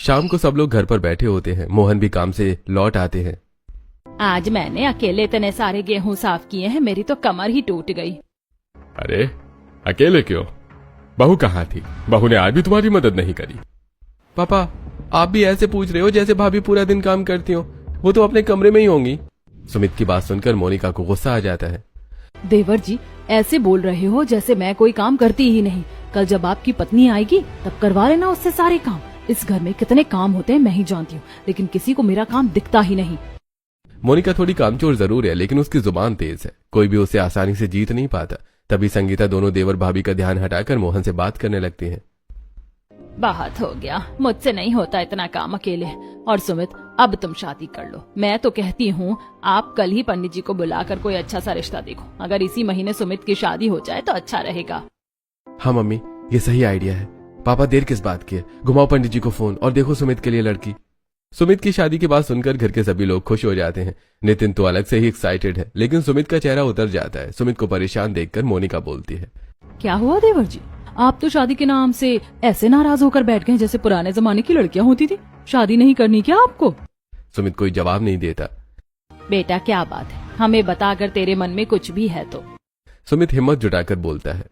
शाम को सब लोग घर पर बैठे होते हैं। मोहन भी काम से लौट आते हैं। आज मैंने अकेले इतने सारे गेहूं साफ किए हैं, मेरी तो कमर ही टूट गई। अरे अकेले क्यों? बहू कहाँ थी? बहू ने आज भी तुम्हारी मदद नहीं करी। पापा आप भी ऐसे पूछ रहे हो जैसे भाभी पूरा दिन काम करती हो। वो तो अपने कमरे में ही होंगी। सुमित की बात सुनकर मोनिका को गुस्सा आ जाता है। देवर जी ऐसे बोल रहे हो जैसे मैं कोई काम करती ही नहीं। कल जब आपकी पत्नी आएगी तब करवा लेना उससे सारे काम। इस घर में कितने काम होते हैं मैं ही जानती हूँ, लेकिन किसी को मेरा काम दिखता ही नहीं। मोनिका थोड़ी कामचोर जरूर है, लेकिन उसकी जुबान तेज है। कोई भी उसे आसानी से जीत नहीं पाता। तभी संगीता दोनों देवर भाभी का ध्यान हटाकर मोहन से बात करने लगती है। बहुत हो गया, मुझसे नहीं होता इतना काम अकेले। और सुमित अब तुम शादी कर लो। मैं तो कहती हूँ आप कल ही पंडित जी को बुलाकर कोई अच्छा सा रिश्ता देखो। अगर इसी महीने सुमित की शादी हो जाए तो अच्छा रहेगा। हाँ मम्मी, ये सही आइडिया है। पापा देर किस बात की है, घुमाओ पंडित जी को फोन और देखो सुमित के लिए लड़की। सुमित की शादी की बात सुनकर घर के सभी लोग खुश हो जाते हैं। नितिन तो अलग से ही एक्साइटेड है, लेकिन सुमित का चेहरा उतर जाता है। सुमित को परेशान देखकर मोनिका बोलती है, क्या हुआ देवर जी, आप तो शादी के नाम से ऐसे नाराज होकर बैठ गए जैसे पुराने जमाने की लड़कियां होती थी। शादी नहीं करनी क्या आपको? सुमित कोई जवाब नहीं देता। बेटा क्या बात है, हमें बता अगर तेरे मन में कुछ भी है तो। सुमित हिम्मत जुटाकर बोलता है,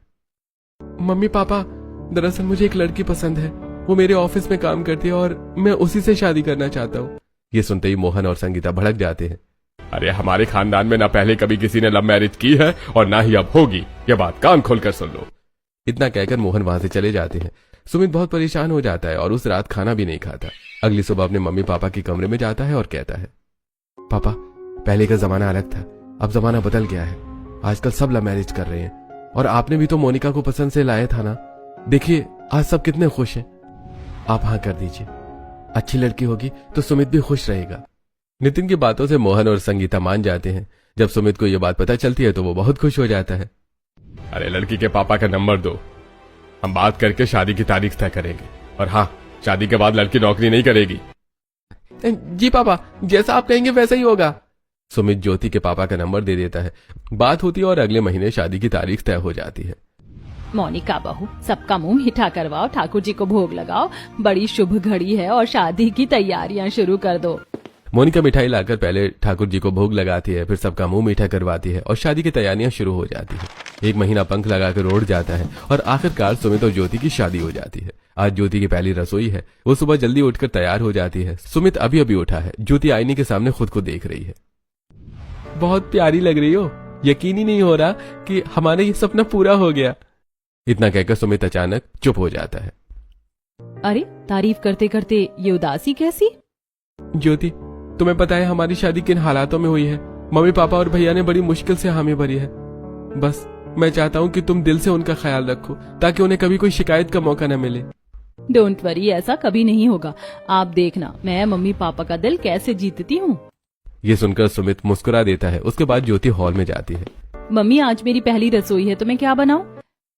मम्मी पापा दरअसल मुझे एक लड़की पसंद है। वो मेरे ऑफिस में काम करती है और मैं उसी से शादी करना चाहता हूँ। ये सुनते ही मोहन और संगीता भड़क जाते हैं। अरे हमारे खानदान में ना पहले कभी किसी ने लव मैरिज की है और ना ही अब होगी। ये बात कान खोलकर सुन लो। इतना कहकर मोहन वहां से चले जाते हैं। सुमित बहुत परेशान हो जाता है और उस रात खाना भी नहीं खाता। अगली सुबह अपने मम्मी पापा के कमरे में जाता है और कहता है, पापा पहले का जमाना अलग था, अब जमाना बदल गया है। आजकल सब लव मैरिज कर रहे हैं और आपने भी तो मोनिका को पसंद से लाया था ना। देखिए आज सब कितने खुश हैं। आप हाँ कर दीजिए, अच्छी लड़की होगी तो सुमित भी खुश रहेगा। नितिन की बातों से मोहन और संगीता मान जाते हैं। जब सुमित को यह बात पता चलती है तो वो बहुत खुश हो जाता है। अरे लड़की के पापा का नंबर दो, हम बात करके शादी की तारीख तय करेंगे। और हाँ, शादी के बाद लड़की नौकरी नहीं करेगी। जी पापा, जैसा आप कहेंगे वैसा ही होगा। सुमित ज्योति के पापा का नंबर दे देता है। बात होती है और अगले महीने शादी की तारीख तय हो जाती है। मोनिका बहू, सबका मुंह मीठा करवाओ, ठाकुर जी को भोग लगाओ। बड़ी शुभ घड़ी है और शादी की तैयारियां शुरू कर दो। मोनिका मिठाई लाकर पहले ठाकुर जी को भोग लगाती है, फिर सबका मुंह मीठा करवाती है और शादी की तैयारियां शुरू हो जाती है। एक महीना पंख लगाकर उड़ जाता है और आखिरकार सुमित और ज्योति की शादी हो जाती है। आज ज्योति की पहली रसोई है। वो सुबह जल्दी उठकर तैयार हो जाती है। सुमित अभी अभी उठा है। ज्योति आईने के सामने खुद को देख रही है। बहुत प्यारी लग रही हो, यकीन ही नहीं हो रहा कि हमारा ये सपना पूरा हो गया। इतना कहकर सुमित अचानक चुप हो जाता है। अरे तारीफ करते करते ये उदासी कैसी? ज्योति तुम्हें पता है हमारी शादी किन हालातों में हुई है? मम्मी पापा और भैया ने बड़ी मुश्किल से हामी भरी है। बस मैं चाहता हूँ कि तुम दिल से उनका ख्याल रखो ताकि उन्हें कभी कोई शिकायत का मौका न मिले। डोंट वरी, ऐसा कभी नहीं होगा। आप देखना मैं मम्मी पापा का दिल कैसे जीतती हूँ। ये सुनकर सुमित मुस्कुरा देता है। उसके बाद ज्योति हॉल में जाती है। मम्मी आज मेरी पहली रसोई है तो मैं क्या बनाऊं?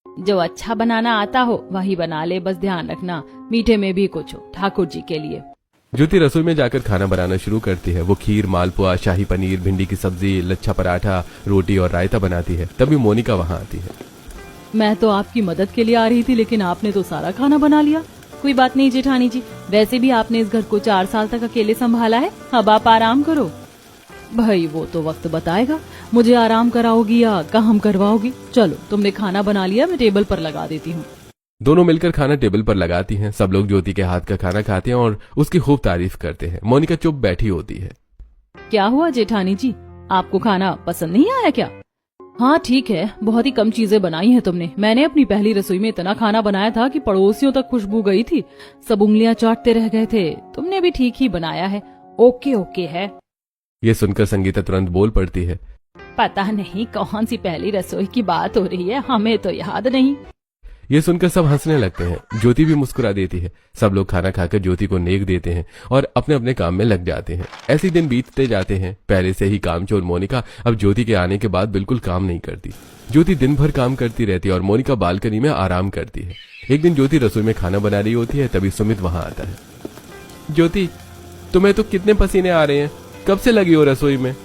जो अच्छा बनाना आता हो वही बना ले, बस ध्यान रखना मीठे में भी कुछ हो ठाकुर जी के लिए। ज्योति रसोई में जाकर खाना बनाना शुरू करती है। वो खीर, मालपुआ, शाही पनीर, भिंडी की सब्जी, लच्छा पराठा, रोटी और रायता बनाती है। तभी मोनिका वहाँ आती है। मैं तो आपकी मदद के लिए आ रही थी, लेकिन आपने तो सारा खाना बना लिया। कोई बात नहीं जेठानी जी, वैसे भी आपने इस घर को 4 साल तक अकेले संभाला है। अब आप आराम करो। भाई वो तो वक्त बताएगा मुझे आराम कराओगी या काम करवाओगी। चलो तुमने खाना बना लिया, मैं टेबल पर लगा देती हूँ। दोनों मिलकर खाना टेबल पर लगाती हैं। सब लोग ज्योति के हाथ का खाना खाते हैं और उसकी खूब तारीफ करते हैं। मोनिका चुप बैठी होती है। क्या हुआ जेठानी जी, आपको खाना पसंद नहीं आया क्या? हाँ ठीक है, बहुत ही कम चीजें बनाई हैं तुमने। मैंने अपनी पहली रसोई में इतना खाना बनाया था कि पड़ोसियों तक खुशबू गई थी। सब उंगलियां चाटते रह गए थे। तुमने भी ठीक ही बनाया है, ओके ओके है। ये सुनकर संगीता तुरंत बोल पड़ती है, पता नहीं कौन सी पहली रसोई की बात हो रही है, हमें तो याद नहीं। ये सुनकर सब हंसने लगते हैं। ज्योति भी मुस्कुरा देती है। सब लोग खाना खाकर ज्योति को नेक देते हैं और अपने अपने काम में लग जाते हैं। ऐसे दिन बीतते जाते हैं। पहले से ही कामचोर मोनिका अब ज्योति के आने के बाद बिल्कुल काम नहीं करती। ज्योति दिन भर काम करती रहती है और मोनिका बालकनी में आराम करती है। एक दिन ज्योति रसोई में खाना बना रही होती है, तभी सुमित वहां आता है। ज्योति तुम्हें तो कितने पसीने आ रहे हैं, कब से लगी हो रसोई में?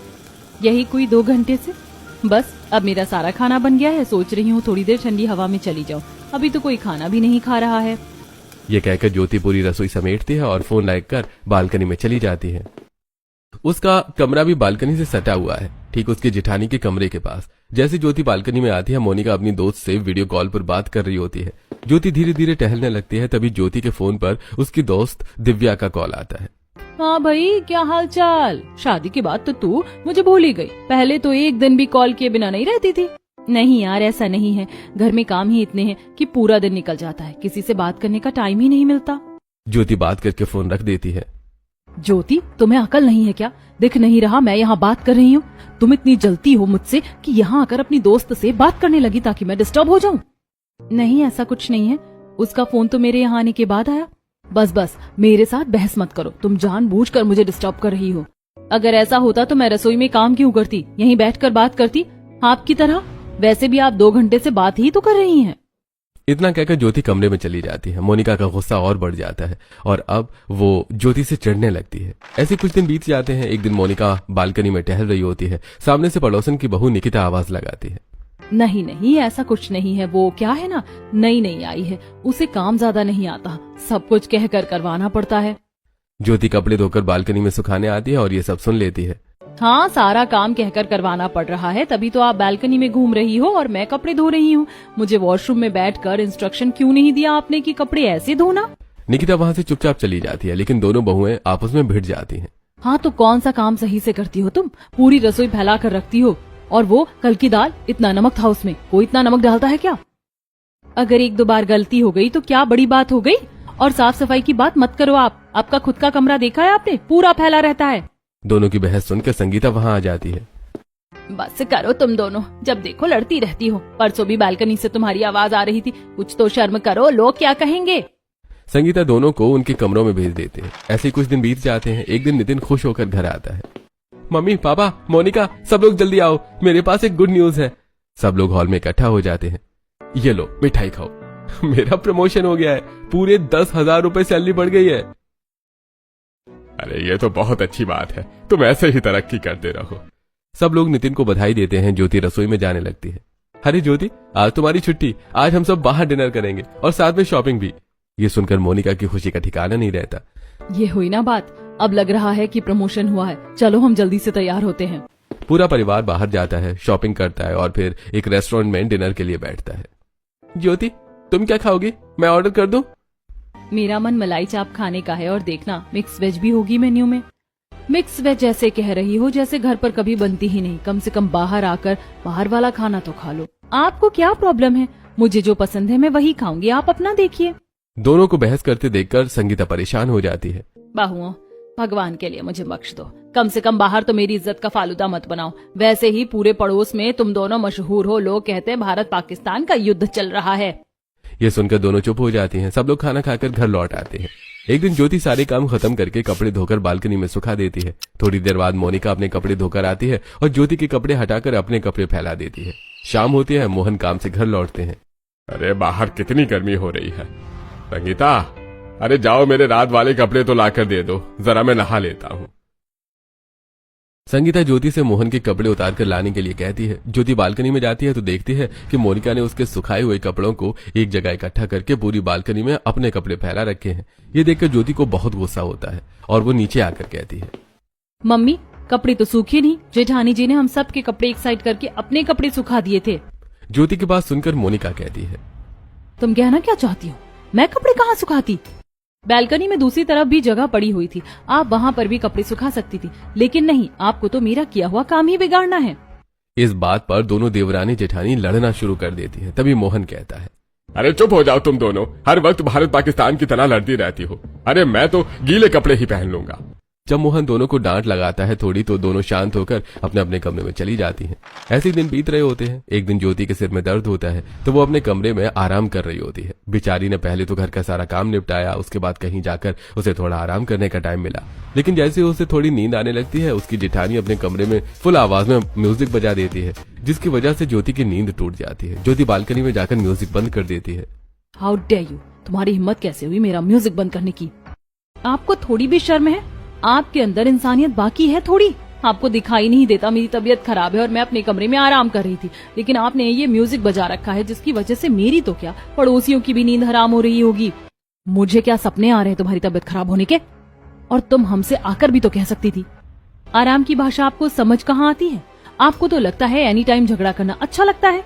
यही कोई 2 घंटे से। बस अब मेरा सारा खाना बन गया है, सोच रही हूँ थोड़ी देर ठंडी हवा में चली जाऊँ। अभी तो कोई खाना भी नहीं खा रहा है। ये कहकर ज्योति पूरी रसोई समेटती है और फोन लगाकर बालकनी में चली जाती है। उसका कमरा भी बालकनी से सटा हुआ है, ठीक उसकी जेठानी के कमरे के पास। जैसे ज्योति बालकनी में आती है, मोनिका अपनी दोस्त से वीडियो कॉल पर बात कर रही होती है। ज्योति धीरे धीरे टहलने लगती है, तभी ज्योति के फोन पर उसकी दोस्त दिव्या का कॉल आता है। हाँ भाई, क्या हाल चाल? शादी के बाद तो तू मुझे भूल ही गई। पहले तो एक दिन भी कॉल किए बिना नहीं रहती थी। नहीं यार, ऐसा नहीं है, घर में काम ही इतने हैं कि पूरा दिन निकल जाता है, किसी से बात करने का टाइम ही नहीं मिलता। ज्योति बात करके फोन रख देती है। ज्योति, तुम्हें अकल नहीं है क्या? दिख नहीं रहा मैं यहाँ बात कर रही हूँ? तुम इतनी जलती हो मुझसे कि यहाँ आकर अपनी दोस्त से बात करने लगी ताकि मैं डिस्टर्ब हो जाऊँ। नहीं, ऐसा कुछ नहीं है, उसका फोन तो मेरे यहाँ आने के बाद आया। बस मेरे साथ बहस मत करो, तुम जानबूझकर मुझे डिस्टर्ब कर रही हो। अगर ऐसा होता तो मैं रसोई में काम क्यों करती, यहीं बैठकर बात करती आपकी तरह। वैसे भी आप 2 घंटे से बात ही तो कर रही हैं। इतना कहकर ज्योति कमरे में चली जाती है। मोनिका का गुस्सा और बढ़ जाता है और अब वो ज्योति से चिढ़ने लगती है। ऐसे कुछ दिन बीत जाते हैं। एक दिन मोनिका बालकनी में टहल रही होती है, सामने से पड़ोसन की बहू निकिता आवाज लगाती है। नहीं, ऐसा कुछ नहीं है, वो क्या है ना, नई आई है, उसे काम ज्यादा नहीं आता, सब कुछ कहकर करवाना पड़ता है। ज्योति कपड़े धोकर बालकनी में सुखाने आती है और ये सब सुन लेती है। हाँ, सारा काम कहकर करवाना पड़ रहा है, तभी तो आप बालकनी में घूम रही हो और मैं कपड़े धो रही हूँ। मुझे वॉशरूम में बैठकर इंस्ट्रक्शन क्यों नहीं दिया आपने कि कपड़े ऐसे धोना? निकिता वहाँ से चुपचाप चली जाती है, लेकिन दोनों बहुएं आपस में भिड़ जाती हैं। हाँ, तो कौन सा काम सही से करती हो तुम? पूरी रसोई फैला कर रखती हो, और वो कल की दाल, इतना नमक था उसमें, कोई इतना नमक डालता है क्या? अगर 1-2 बार गलती हो गई तो क्या बड़ी बात हो गई? और साफ सफाई की बात मत करो आप, आपका खुद का कमरा देखा है आपने? पूरा फैला रहता है। दोनों की बहस सुनकर संगीता वहाँ आ जाती है। बस करो तुम दोनों, जब देखो लड़ती रहती हो। परसों भी बालकनी से तुम्हारी आवाज आ रही थी, कुछ तो शर्म करो, लोग क्या कहेंगे? संगीता दोनों को उनके कमरों में भेज देते हैं। ऐसे कुछ दिन बीत जाते हैं। एक दिन नितिन खुश होकर घर आता है। मम्मी, पापा, मोनिका, सब लोग जल्दी आओ, मेरे पास एक गुड न्यूज है। सब लोग हॉल में इकट्ठा हो जाते हैं। ये लो मिठाई खाओ, मेरा प्रमोशन हो गया है, पूरे 10,000 रुपए सैलरी बढ़ गई है। अरे ये तो बहुत अच्छी बात है, तुम ऐसे ही तरक्की करते रहो। सब लोग नितिन को बधाई देते हैं। ज्योति रसोई में जाने लगती है। अरे ज्योति, आज तुम्हारी छुट्टी, आज हम सब बाहर डिनर करेंगे और साथ में शॉपिंग भी। ये सुनकर मोनिका की खुशी का ठिकाना नहीं रहता। ये हुई ना बात, अब लग रहा है कि प्रमोशन हुआ है, चलो हम जल्दी से तैयार होते हैं। पूरा परिवार बाहर जाता है, शॉपिंग करता है और फिर एक रेस्टोरेंट में डिनर के लिए बैठता है। ज्योति, तुम क्या खाओगी? मैं ऑर्डर कर दूं? मेरा मन मलाई चाप खाने का है, और देखना मिक्स वेज भी होगी मेन्यू में। मिक्स वेज ऐसे कह रही हो जैसे घर पर कभी बनती ही नहीं। कम से कम बाहर आकर बाहर वाला खाना तो खा लो। आपको क्या प्रॉब्लम है? मुझे जो पसंद है मैं वही खाऊंगी, आप अपना देखिए। दोनों को बहस करते देखकर संगीता परेशान हो जाती है। बाहुओं, भगवान के लिए मुझे बख्श दो, कम से कम बाहर तो मेरी इज्जत का फालूदा मत बनाओ। वैसे ही पूरे पड़ोस में तुम दोनों मशहूर हो, लोग कहते हैं भारत पाकिस्तान का युद्ध चल रहा है। ये सुनकर दोनों चुप हो जाती हैं। सब लोग खाना खाकर घर लौट आते हैं। एक दिन ज्योति सारे काम खत्म करके कपड़े धोकर बालकनी में सुखा देती है। थोड़ी देर बाद मोनिका अपने कपड़े धोकर आती है और ज्योति के कपड़े हटाकर अपने कपड़े फैला देती है। शाम होती है, मोहन काम से घर लौटते हैं। अरे बाहर कितनी गर्मी हो रही है। संगीता, अरे जाओ मेरे रात वाले कपड़े तो लाकर दे दो, जरा मैं नहा लेता हूँ। संगीता ज्योति से मोहन के कपड़े उतार कर लाने के लिए कहती है। ज्योति बालकनी में जाती है तो देखती है कि मोनिका ने उसके सुखाए हुए कपड़ों को एक जगह इकट्ठा करके पूरी बालकनी में अपने कपड़े फैला रखे हैं। ये देखकर ज्योति को बहुत गुस्सा होता है और वो नीचे आकर कहती है, मम्मी, कपड़े तो सूखे नहीं, जेठानी जी ने हम सब के कपड़े एक साइड करके अपने कपड़े सुखा दिए थे। ज्योति की बात सुनकर मोनिका कहती है, तुम कहना क्या चाहती हो? मैं कपड़े कहाँ सुखाती? बालकनी में दूसरी तरफ भी जगह पड़ी हुई थी, आप वहाँ पर भी कपड़े सुखा सकती थी, लेकिन नहीं, आपको तो मेरा किया हुआ काम ही बिगाड़ना है। इस बात पर दोनों देवरानी जेठानी लड़ना शुरू कर देती है। तभी मोहन कहता है, अरे चुप हो जाओ तुम दोनों, हर वक्त भारत पाकिस्तान की तरह लड़ती रहती हो। अरे मैं तो गीले कपड़े ही पहन लूंगा। जब मोहन दोनों को डांट लगाता है थोड़ी, तो दोनों शांत होकर अपने अपने कमरे में चली जाती हैं। ऐसे दिन बीत रहे होते हैं। एक दिन ज्योति के सिर में दर्द होता है तो वो अपने कमरे में आराम कर रही होती है। बेचारी ने पहले तो घर का सारा काम निपटाया, उसके बाद कहीं जाकर उसे थोड़ा आराम करने का टाइम मिला। लेकिन जैसे उसे थोड़ी नींद आने लगती है, उसकी जेठानी अपने कमरे में फुल आवाज में म्यूजिक बजा देती है, जिसकी वजह से ज्योति की नींद टूट जाती है। ज्योति बालकनी में जाकर म्यूजिक बंद कर देती है। हाउ डेयर यू, तुम्हारी हिम्मत कैसे हुई मेरा म्यूजिक बंद करने की? आपको थोड़ी भी शर्म है? आपके अंदर इंसानियत बाकी है थोड़ी? आपको दिखाई नहीं देता मेरी तबीयत खराब है और मैं अपने कमरे में आराम कर रही थी, लेकिन आपने ये म्यूजिक बजा रखा है जिसकी वजह से मेरी तो क्या, पड़ोसियों की भी नींद हराम हो रही होगी। मुझे क्या सपने आ रहे हैं तुम्हारी तबीयत खराब होने के? और तुम हमसे आकर भी तो कह सकती थी। आराम की भाषा आपको समझ कहाँ आती है? आपको तो लगता है एनी टाइम झगड़ा करना अच्छा लगता है।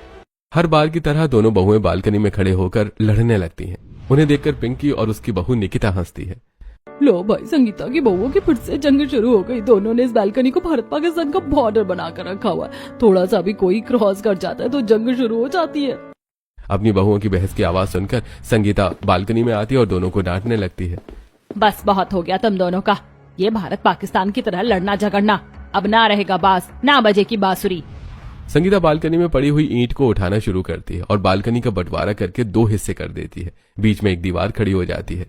हर बार की तरह दोनों बहुएं बालकनी में खड़े होकर लड़ने लगती हैं। उन्हें देखकर पिंकी और उसकी बहू निकिता हंसती है। लो भाई, संगीता की बहुओं की फिर से जंग शुरू हो गई। दोनों ने इस बालकनी को भारत पाकिस्तान का बॉर्डर बनाकर रखा हुआ है। थोड़ा सा भी कोई क्रॉस कर जाता है तो जंग शुरू हो जाती है। अपनी बहुओं की बहस की आवाज सुनकर संगीता बालकनी में आती है और दोनों को डांटने लगती है। बस बहुत हो गया तुम दोनों का, ये भारत पाकिस्तान की तरह लड़ना झगड़ना। अब ना रहेगा बास, ना बजेगी बांसुरी। संगीता बालकनी में पड़ी हुई ईंट को उठाना शुरू करती है और बालकनी का बंटवारा करके 2 हिस्से कर देती है। बीच में एक दीवार खड़ी हो जाती है।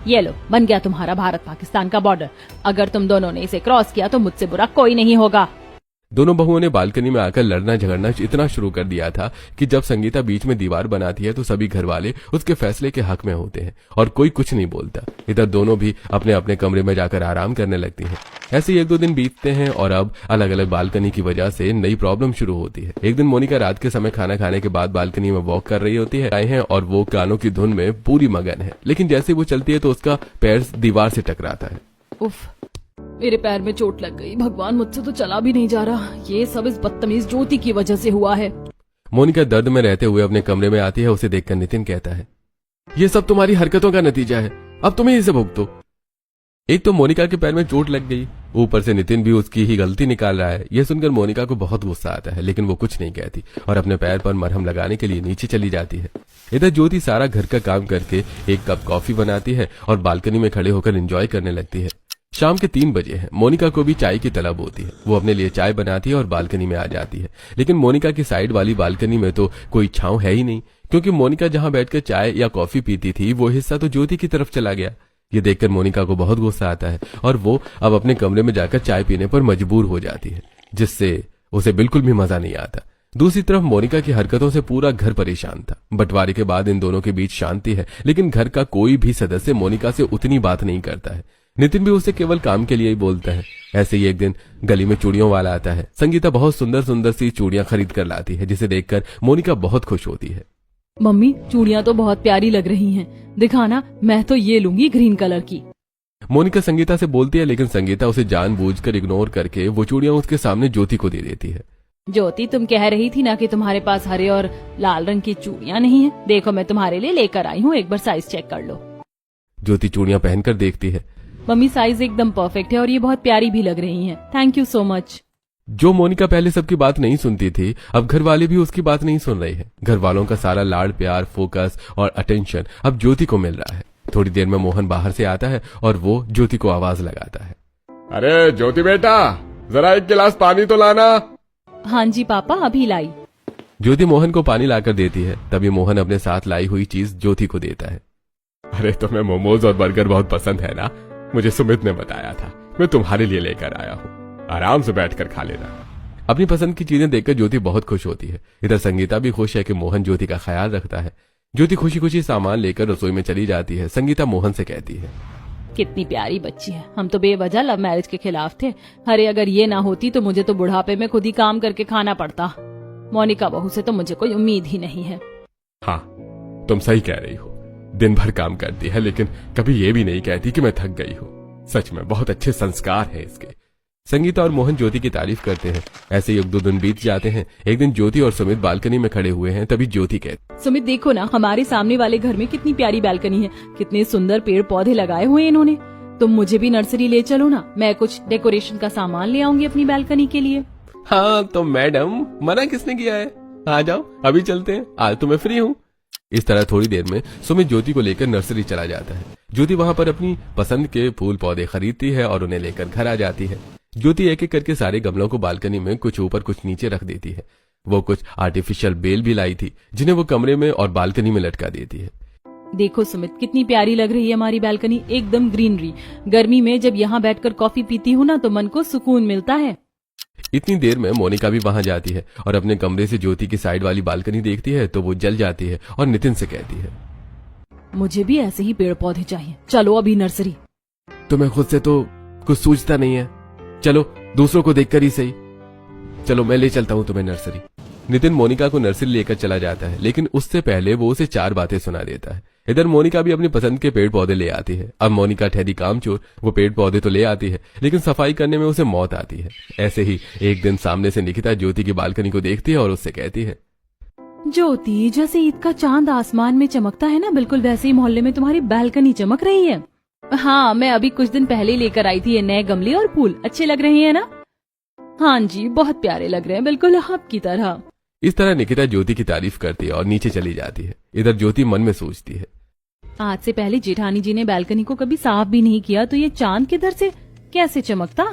ये लो, बन गया तुम्हारा भारत पाकिस्तान का बॉर्डर। अगर तुम दोनों ने इसे क्रॉस किया तो मुझसे बुरा कोई नहीं होगा। दोनों बहुओं ने बालकनी में आकर लड़ना झगड़ना इतना शुरू कर दिया था कि जब संगीता बीच में दीवार बनाती है तो सभी घर वाले उसके फैसले के हक में होते हैं और कोई कुछ नहीं बोलता। इधर दोनों भी अपने अपने कमरे में जाकर आराम करने लगती हैं। ऐसे ही 1-2 दिन बीतते हैं और अब अलग अलग बालकनी की वजह से नई प्रॉब्लम शुरू होती है। एक दिन मोनिका रात के समय खाना खाने के बाद बालकनी में वॉक कर रही होती है आए हैं और वो गानों की धुन में पूरी मगन है, लेकिन जैसे वो चलती है तो उसका पैर दीवार से टकराता है। उफ, मेरे पैर में चोट लग गई। भगवान, मुझसे तो चला भी नहीं जा रहा। ये सब इस बदतमीज ज्योति की वजह से हुआ है। मोनिका दर्द में रहते हुए अपने कमरे में आती है। उसे देखकर नितिन कहता है, ये सब तुम्हारी हरकतों का नतीजा है, अब तुम्हें इसे भुगतो। एक तो मोनिका के पैर में चोट लग गई, ऊपर से नितिन भी उसकी ही गलती निकाल रहा है। यह सुनकर मोनिका को बहुत गुस्सा आता है, लेकिन वो कुछ नहीं कहती और अपने पैर पर मरहम लगाने के लिए नीचे चली जाती है। इधर ज्योति सारा घर का काम करके एक कप कॉफी बनाती है और बालकनी में खड़े होकर एंजॉय करने लगती है। शाम के 3 बजे हैं। मोनिका को भी चाय की तलब होती है। वो अपने लिए चाय बनाती है और बालकनी में आ जाती है, लेकिन मोनिका की साइड वाली बालकनी में तो कोई छांव है ही नहीं, क्योंकि मोनिका जहां बैठकर चाय या कॉफी पीती थी वो हिस्सा तो ज्योति की तरफ चला गया। ये देखकर मोनिका को बहुत गुस्सा आता है और वो अब अपने कमरे में जाकर चाय पीने पर मजबूर हो जाती है, जिससे उसे बिल्कुल भी मजा नहीं आता। दूसरी तरफ मोनिका की हरकतों से पूरा घर परेशान था। बंटवारे के बाद इन दोनों के बीच शांति है, लेकिन घर का कोई भी सदस्य मोनिका से उतनी बात नहीं करता है। नितिन भी उसे केवल काम के लिए ही बोलता है। ऐसे ही एक दिन गली में चूड़ियों वाला आता है। संगीता बहुत सुंदर सुंदर सी चूड़ियां खरीद कर लाती है, जिसे देखकर मोनिका बहुत खुश होती है। मम्मी, चूड़ियां तो बहुत प्यारी लग रही हैं। दिखाना, मैं तो ये लूंगी ग्रीन कलर की। मोनिका संगीता से बोलती है, लेकिन संगीता उसे जानबूझकर इग्नोर करके वो चूड़ियां उसके सामने ज्योति को दे देती है। ज्योति, तुम कह रही थी ना कि तुम्हारे पास हरे और लाल रंग की चूड़ियां नहीं है। देखो, मैं तुम्हारे लिए लेकर आई हूँ, एक बार साइज चेक कर लो। ज्योति चूड़ियां पहनकर देखती है। मम्मी, साइज एकदम परफेक्ट है और ये बहुत प्यारी भी लग रही हैं। Thank you so much. जो मोनिका पहले सबकी बात नहीं सुनती थी, अब घर वाले भी उसकी बात नहीं सुन रहे हैं। घर वालों का सारा लाड़ प्यार, फोकस और अटेंशन अब ज्योति को मिल रहा है। थोड़ी देर में मोहन बाहर से आता है और वो ज्योति को आवाज लगाता है, अरे ज्योति बेटा, जरा एक गिलास पानी तो लाना। हाँ जी पापा, अभी लाई। ज्योति मोहन को पानी लाकर देती है। तभी मोहन अपने साथ लाई हुई चीज ज्योति को देता है। अरे तुम्हें मोमोज और बर्गर बहुत पसंद है ना? मुझे सुमित ने बताया था, मैं तुम्हारे लिए लेकर आया हूँ, आराम से बैठकर खा लेना। अपनी पसंद की चीजें देखकर ज्योति बहुत खुश होती है। इधर संगीता भी खुश है कि मोहन ज्योति का ख्याल रखता है। ज्योति खुशी खुशी सामान लेकर रसोई में चली जाती है। संगीता मोहन से कहती है, कितनी प्यारी बच्ची है। हम तो बेवजह लव मैरिज के खिलाफ थे। अरे अगर ये ना होती तो मुझे तो बुढ़ापे में खुद ही काम करके खाना पड़ता। मोनिका बहू से तो मुझे कोई उम्मीद ही नहीं है। हाँ, तुम सही कह रही हो। दिन भर काम करती है, लेकिन कभी ये भी नहीं कहती कि मैं थक गई हूँ। सच में बहुत अच्छे संस्कार हैं इसके। संगीता और मोहन ज्योति की तारीफ करते हैं। ऐसे ही 1-2 दिन बीत जाते हैं। एक दिन ज्योति और सुमित बालकनी में खड़े हुए हैं। तभी ज्योति कहती, सुमित देखो ना, हमारे सामने वाले घर में कितनी प्यारी बालकनी है। कितने सुंदर पेड़ पौधे लगाए हुए हैं इन्होंने। तुम मुझे भी नर्सरी ले चलो ना, मैं कुछ डेकोरेशन का सामान ले आऊंगी अपनी बालकनी के लिए। हाँ तो मैडम, मना किसने किया है, आ जाओ, अभी चलते हैं, आज तो मैं फ्री हूँ। इस तरह थोड़ी देर में सुमित ज्योति को लेकर नर्सरी चला जाता है। ज्योति वहां पर अपनी पसंद के फूल पौधे खरीदती है और उन्हें लेकर घर आ जाती है। ज्योति एक एक करके सारे गमलों को बालकनी में कुछ ऊपर कुछ नीचे रख देती है। वो कुछ आर्टिफिशियल बेल भी लाई थी, जिन्हें वो कमरे में और बालकनी में लटका देती है। देखो सुमित, कितनी प्यारी लग रही है हमारी बालकनी, एकदम ग्रीनरी। गर्मी में जब यहाँ बैठकर कॉफी पीती हूँ ना तो मन को सुकून मिलता है। इतनी देर में मोनिका भी वहां जाती है और अपने कमरे से ज्योति की साइड वाली बालकनी देखती है तो वो जल जाती है और नितिन से कहती है, मुझे भी ऐसे ही पेड़ पौधे चाहिए, चलो अभी नर्सरी। तुम्हें खुद से तो कुछ सूझता नहीं है, चलो दूसरों को देखकर ही सही, चलो मैं ले चलता हूँ तुम्हें नर्सरी। नितिन मोनिका को नर्सरी लेकर चला जाता है, लेकिन उससे पहले वो उसे 4 बातें सुना देता है। इधर मोनिका भी अपनी पसंद के पेड़ पौधे ले आती है। अब मोनिका ठहरी कामचोर, वो पेड़ पौधे तो ले आती है लेकिन सफाई करने में उसे मौत आती है। ऐसे ही एक दिन सामने से निकिता ज्योति की बालकनी को देखती है और उससे कहती है, ज्योति, जैसे ईद का चांद आसमान में चमकता है ना, बिल्कुल वैसे ही मोहल्ले में तुम्हारी बालकनी चमक रही है। हाँ, मैं अभी कुछ दिन पहले लेकर आई थी ये नए गमले और फूल, अच्छे लग रहे हैं ना? हाँ जी, बहुत प्यारे लग रहे हैं, बिल्कुल आपकी तरह। इस तरह निकिता ज्योति की तारीफ करती है और नीचे चली जाती है। इधर ज्योति मन में सोचती है, आज से पहले जेठानी जी ने बालकनी को कभी साफ भी नहीं किया, तो ये चांद किधर से कैसे चमकता?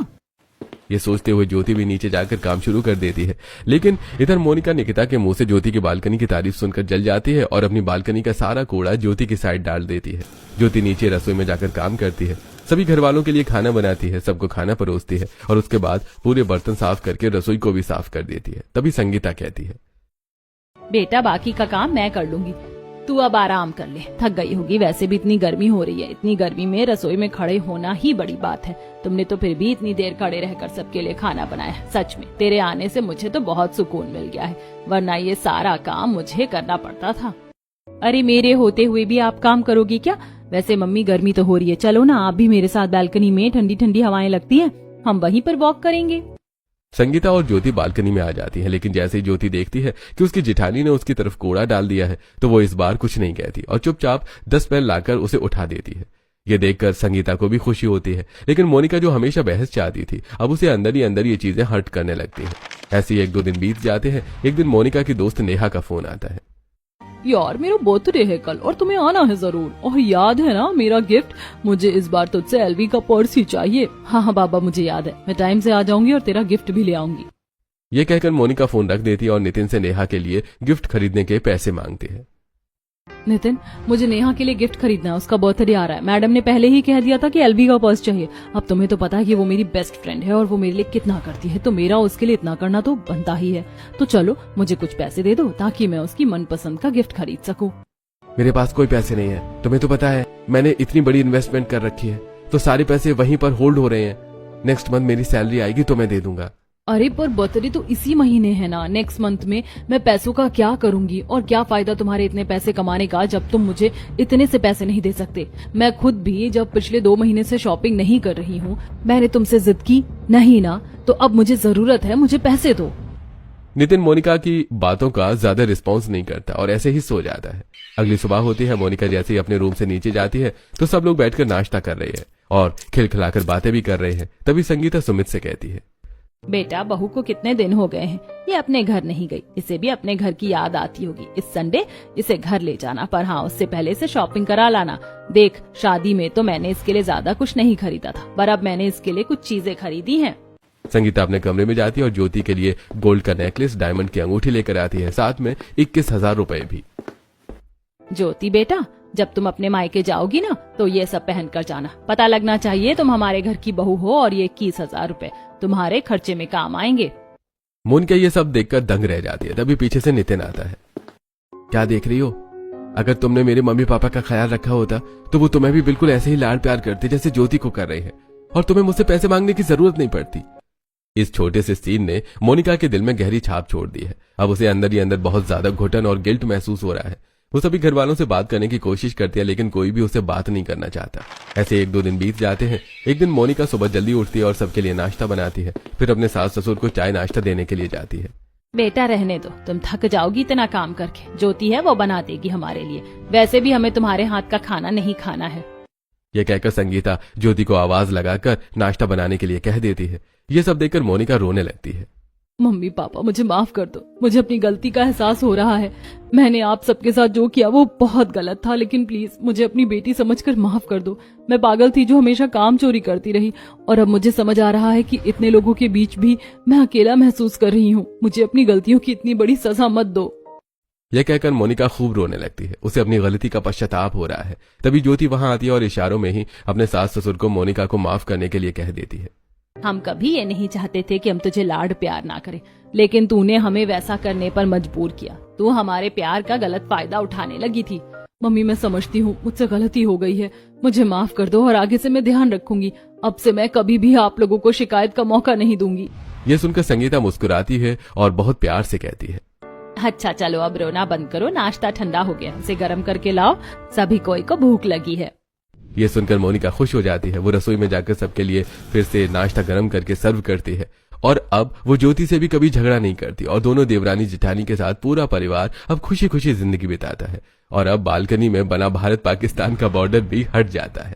ये सोचते हुए ज्योति भी नीचे जाकर काम शुरू कर देती है। लेकिन इधर मोनिका निकिता के मुंह से ज्योति की बालकनी की तारीफ सुनकर जल जाती है और अपनी बालकनी का सारा कूड़ा ज्योति की साइड डाल देती है। ज्योति नीचे रसोई में जाकर काम करती है, सभी घर वालों के लिए खाना बनाती है, सबको खाना परोसती है और उसके बाद पूरे बर्तन साफ करके रसोई को भी साफ कर देती है। तभी संगीता कहती है, बेटा, बाकी का काम मैं कर लूंगी, तू अब आराम कर ले, थक गई होगी। वैसे भी इतनी गर्मी हो रही है, इतनी गर्मी में रसोई में खड़े होना ही बड़ी बात है। तुमने तो फिर भी इतनी देर खड़े रहकर सबके लिए खाना बनाया। सच में तेरे आने से मुझे तो बहुत सुकून मिल गया है, वरना ये सारा काम मुझे करना पड़ता था। अरे, मेरे होते हुए भी आप काम करोगी क्या? वैसे मम्मी, गर्मी तो हो रही है, चलो ना आप भी मेरे साथ बालकनी में, ठंडी ठंडी हवाएं लगती है, हम वहीं पर वॉक करेंगे। संगीता और ज्योति बालकनी में आ जाती है, लेकिन जैसे ही ज्योति देखती है कि उसकी जेठानी ने उसकी तरफ कूड़ा डाल दिया है तो वो इस बार कुछ नहीं कहती और चुपचाप 10 पैर लाकर उसे उठा देती है। ये देखकर संगीता को भी खुशी होती है, लेकिन मोनिका जो हमेशा बहस चाहती थी, अब उसे अंदर ही अंदर ये चीजें हर्ट करने लगती हैं। ऐसे ही 1-2 दिन बीत जाते हैं। एक दिन मोनिका की दोस्त नेहा का फोन आता है। यार, मेरा बर्थडे है कल और तुम्हें आना है जरूर, और याद है ना मेरा गिफ्ट? मुझे इस बार तुझसे एलवी का पर्स ही चाहिए। हाँ बाबा, मुझे याद है, मैं टाइम से आ जाऊंगी और तेरा गिफ्ट भी ले आऊंगी। ये कहकर मोनिका फोन रख देती है और नितिन से नेहा के लिए गिफ्ट खरीदने के पैसे मांगती है। नितिन, मुझे नेहा के लिए गिफ्ट खरीदना है, उसका बर्थडे आ रहा है। मैडम ने पहले ही कह दिया था कि एलवी का पर्स चाहिए। अब तुम्हें तो पता है कि वो मेरी बेस्ट फ्रेंड है और वो मेरे लिए कितना करती है, तो मेरा उसके लिए इतना करना तो बनता ही है। तो चलो, मुझे कुछ पैसे दे दो ताकि मैं उसकी मनपसंद का गिफ्ट खरीद सकूं। मेरे पास कोई पैसे नहीं है, तुम्हें तो पता है मैंने इतनी बड़ी इन्वेस्टमेंट कर रखी है, तो सारे पैसे वहीं पर होल्ड हो रहे हैं। नेक्स्ट मंथ मेरी सैलरी आएगी तो मैं दे दूंगा। अरे, पर बर्थडे तो इसी महीने है ना, नेक्स्ट मंथ में। मैं पैसों का क्या करूंगी और क्या फायदा तुम्हारे इतने पैसे कमाने का जब तुम मुझे इतने से पैसे नहीं दे सकते। मैं खुद भी जब पिछले 2 महीने से शॉपिंग नहीं कर रही हूँ, मैंने तुमसे जिद की नहीं ना, तो अब मुझे जरूरत है, मुझे पैसे दो। नितिन मोनिका की बातों का ज्यादा रिस्पॉन्स नहीं करता और ऐसे ही सो जाता है। अगली सुबह होती है। मोनिका जैसे ही अपने रूम से नीचे जाती है तो सब लोग बैठकर नाश्ता कर रहे हैं और खिलखिलाकर बातें भी कर रहे हैं। तभी संगीता सुमित से कहती है, बेटा, बहू को कितने दिन हो गए हैं ये अपने घर नहीं गई, इसे भी अपने घर की याद आती होगी। इस संडे इसे घर ले जाना, पर हाँ, उससे पहले से शॉपिंग करा लाना। देख, शादी में तो मैंने इसके लिए ज्यादा कुछ नहीं खरीदा था, पर अब मैंने इसके लिए कुछ चीजें खरीदी हैं। संगीता अपने कमरे में जाती है और ज्योति के लिए गोल्ड का नेकलेस, डायमंड की अंगूठी लेकर आती है, साथ में 21,000 रुपए भी। ज्योति बेटा, जब तुम अपने मायके जाओगी ना तो ये सब पहन कर जाना, पता लगना चाहिए तुम हमारे घर की बहू हो, और ये 21,000 रुपए तुम्हारे खर्चे में काम आएंगे। मोनिका ये सब देखकर दंग रह जाती है। तभी पीछे से नितिन आता है। क्या देख रही हो? अगर तुमने मेरे मम्मी पापा का ख्याल रखा होता तो वो तुम्हें भी बिल्कुल ऐसे ही लाड प्यार करते जैसे ज्योति को कर रहे हैं, और तुम्हें मुझसे पैसे मांगने की जरूरत नहीं पड़ती। इस छोटे से सीन ने मोनिका के दिल में गहरी छाप छोड़ दी है। अब उसे अंदर ही अंदर बहुत ज्यादा घुटन और गिल्ट महसूस हो रहा है। वो सभी घर वालों से बात करने की कोशिश करती है, लेकिन कोई भी उसे बात नहीं करना चाहता। ऐसे 1-2 दिन बीत जाते हैं। एक दिन मोनिका सुबह जल्दी उठती है और सबके लिए नाश्ता बनाती है, फिर अपने सास ससुर को चाय नाश्ता देने के लिए जाती है। बेटा, रहने दो, तुम थक जाओगी इतना काम करके, ज्योति है वो बना देगी हमारे लिए, वैसे भी हमें तुम्हारे हाथ का खाना नहीं खाना है। ये कहकर संगीता ज्योति को आवाज लगाकर नाश्ता बनाने के लिए कह देती है। ये सब देखकर मोनिका रोने लगती है। मम्मी पापा, मुझे माफ कर दो, मुझे अपनी गलती का एहसास हो रहा है। मैंने आप सबके साथ जो किया वो बहुत गलत था, लेकिन प्लीज मुझे अपनी बेटी समझकर माफ कर दो। मैं पागल थी जो हमेशा काम चोरी करती रही, और अब मुझे समझ आ रहा है कि इतने लोगों के बीच भी मैं अकेला महसूस कर रही हूँ। मुझे अपनी गलतियों की इतनी बड़ी सजा मत दो। यह कहकर मोनिका खूब रोने लगती है। उसे अपनी गलती का पश्चाताप हो रहा है। तभी ज्योति वहां आती है और इशारों में ही अपने सास ससुर को मोनिका को माफ करने के लिए कह देती है। हम कभी ये नहीं चाहते थे कि हम तुझे लाड प्यार ना करें, लेकिन तूने हमें वैसा करने पर मजबूर किया। तू हमारे प्यार का गलत फायदा उठाने लगी थी। मम्मी, मैं समझती हूँ मुझसे गलती हो गई है, मुझे माफ कर दो और आगे से मैं ध्यान रखूंगी। अब से मैं कभी भी आप लोगों को शिकायत का मौका नहीं दूंगी। ये सुनकर संगीता मुस्कुराती है और बहुत प्यार से कहती है, अच्छा चलो अब रोना बंद करो, नाश्ता ठंडा हो गया, इसे गर्म करके लाओ, सभी कोई को भूख लगी है। ये सुनकर मोनिका खुश हो जाती है। वो रसोई में जाकर सबके लिए फिर से नाश्ता गर्म करके सर्व करती है और अब वो ज्योति से भी कभी झगड़ा नहीं करती और दोनों देवरानी जेठानी के साथ पूरा परिवार अब खुशी खुशी जिंदगी बिताता है। और अब बालकनी में बना भारत पाकिस्तान का बॉर्डर भी हट जाता है।